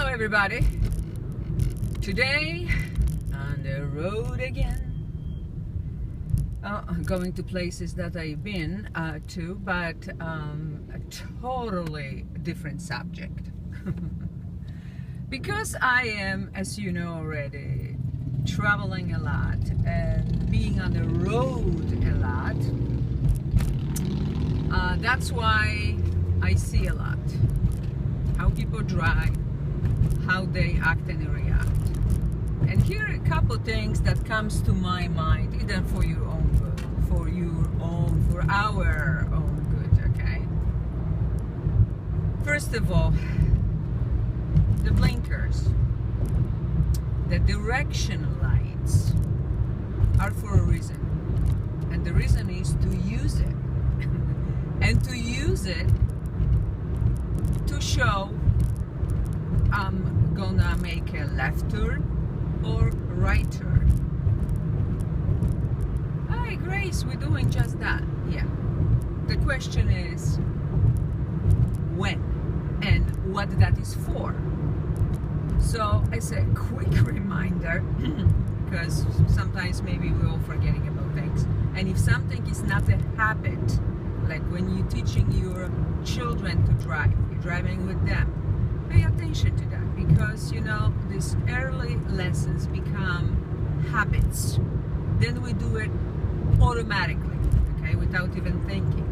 everybody. Today on the road again. Going to places that I've been to, but a totally different subject. Because I am, as you know already, traveling a lot and being on the road a lot. That's why I see a lot how people drive, how they act and react. And here are a couple things that comes to my mind, either for your own good, for our own good, okay? First of all, the blinkers, the direction lights are for a reason. And the reason is to use it. And to use it to show I'm gonna make a left turn or right turn. Hi Grace, we're doing just that. Yeah. The question is when and what that is for. So as a quick reminder, because sometimes maybe we're all forgetting about things, and if something is not a habit, like when you're teaching your children to drive, you're driving with them, pay attention to that, because you know these early lessons become habits. Then we do it automatically, okay, without even thinking.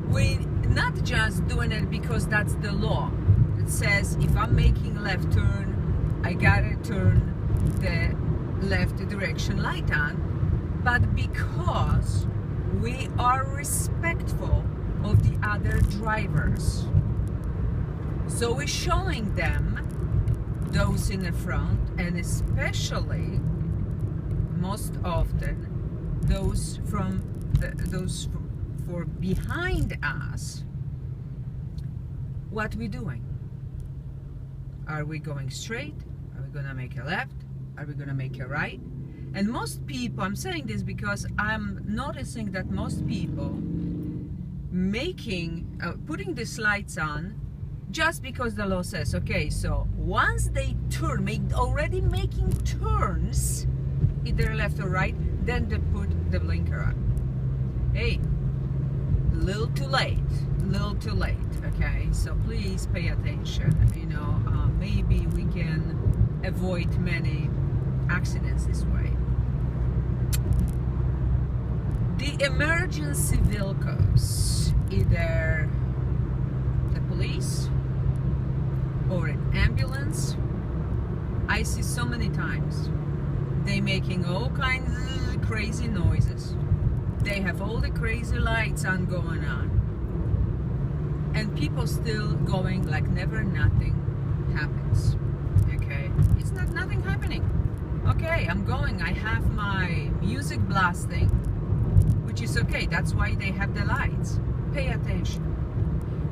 We're not just doing it because that's the law. It says if I'm making a left turn, I gotta turn the left direction light on, but because we are respectful of the other drivers. So we're showing them, those in the front, and especially most often those for behind us, what we're doing. Are we going straight? Are we gonna make a left? Are we gonna make a right? And most people, I'm saying this because I'm noticing that most people putting these lights on just because the law says, okay, so once they turn, already making turns, either left or right, then they put the blinker on. Hey, little too late, okay? So please pay attention, you know, maybe we can avoid many accidents this way. The emergency vehicles, either the police or an ambulance, I see so many times they making all kinds of crazy noises. They have all the crazy lights on going on, and people still going like never nothing happens. Okay, it's not nothing happening. Okay, I'm going, I have my music blasting, which is okay, that's why they have the lights. Pay attention,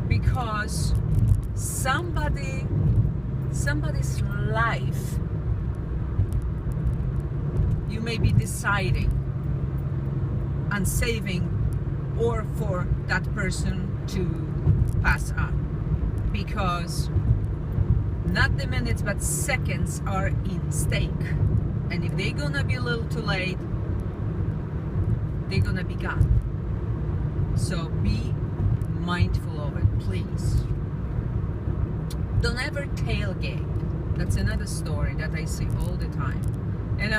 because somebody's life, you may be deciding on saving, or for that person to pass on, because not the minutes but seconds are in stake, and if they're gonna be a little too late, they're gonna be gone. So be mindful of it, please. Don't ever tailgate. That's another story that I see all the time. And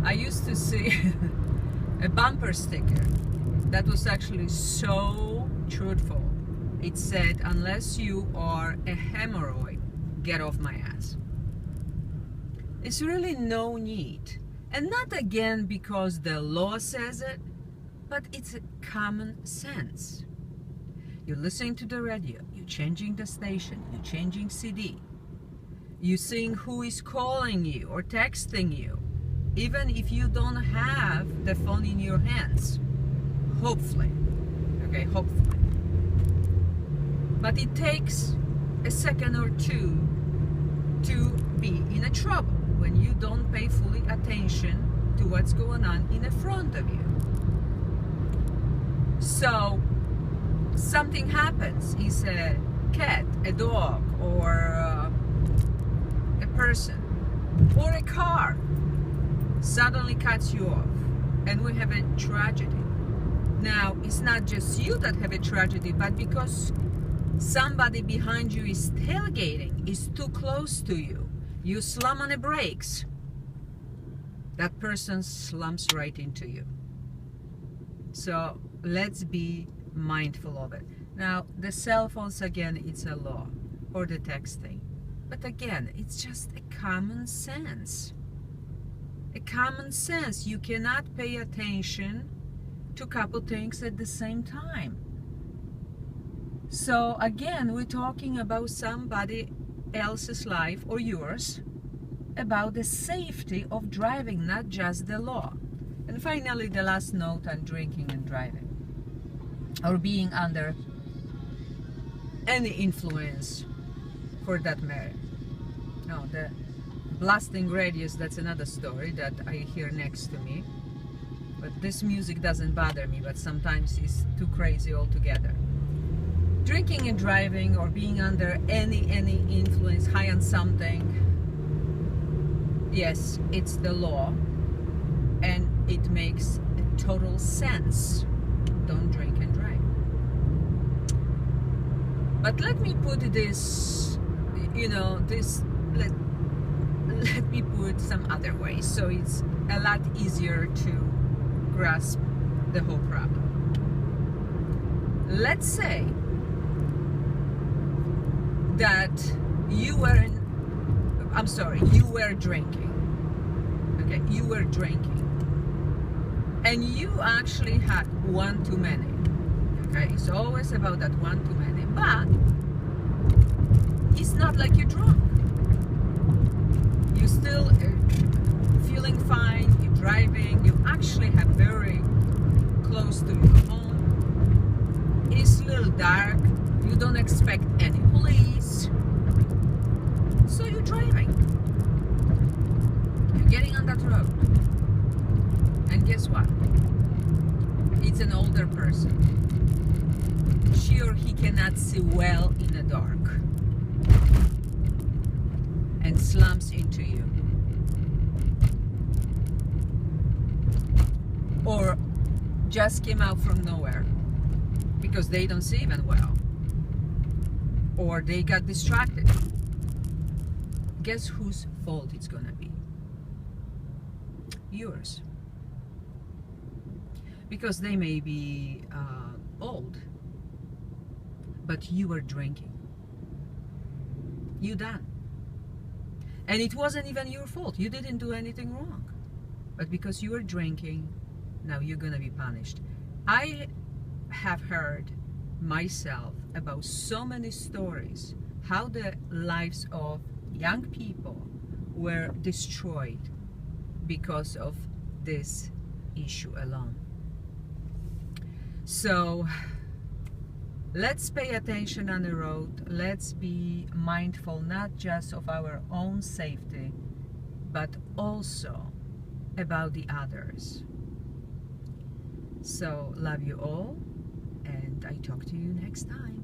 I used to see a bumper sticker that was actually so truthful. It said, unless you are a hemorrhoid, get off my ass. It's really no need. And not again because the law says it, but it's common sense. You're listening to the radio, you're changing the station, you're changing CD, you're seeing who is calling you or texting you, even if you don't have the phone in your hands. Hopefully. Okay, hopefully. But it takes a second or two to be in a trouble when you don't pay fully attention to what's going on in the front of you. So something happens, is a cat, a dog, or a person, or a car suddenly cuts you off, and we have a tragedy. Now, it's not just you that have a tragedy, but because somebody behind you is tailgating, is too close to you, you slam on the brakes, that person slumps right into you. So let's be mindful of it. Now, the cell phones, again, it's a law, or the texting. But again, it's just a common sense. A common sense. You cannot pay attention to a couple things at the same time. So again, we're talking about somebody else's life or yours, about the safety of driving, not just the law. And finally, the last note on drinking and driving, or being under any influence for that matter. No, the blasting radius, that's another story that I hear next to me. But this music doesn't bother me, but sometimes it's too crazy altogether. Drinking and driving, or being under any influence, high on something, yes, it's the law, and it makes total sense. Don't drink and drive. But let me put this, let me put some other way, so it's a lot easier to grasp the whole problem. Let's say that you were drinking. Okay, you were drinking, and you actually had one too many. Okay, it's always about that one too many, but it's not like you're drunk. You're still feeling fine, you're driving, you actually have very close to your home. It's a little dark, you don't expect any police, so you're driving. You're getting on that road. And guess what? It's an older person. She or he cannot see well in the dark, and slumps into you. Or just came out from nowhere because they don't see even well, or they got distracted. Guess whose fault it's gonna be? Yours. Because they may be old, but you were drinking. You done. And it wasn't even your fault. You didn't do anything wrong. But because you were drinking, now you're gonna be punished. I have heard myself about so many stories how the lives of young people were destroyed because of this issue alone. So let's pay attention on the road. Let's be mindful not just of our own safety, but also about the others. So love you all, and I talk to you next time.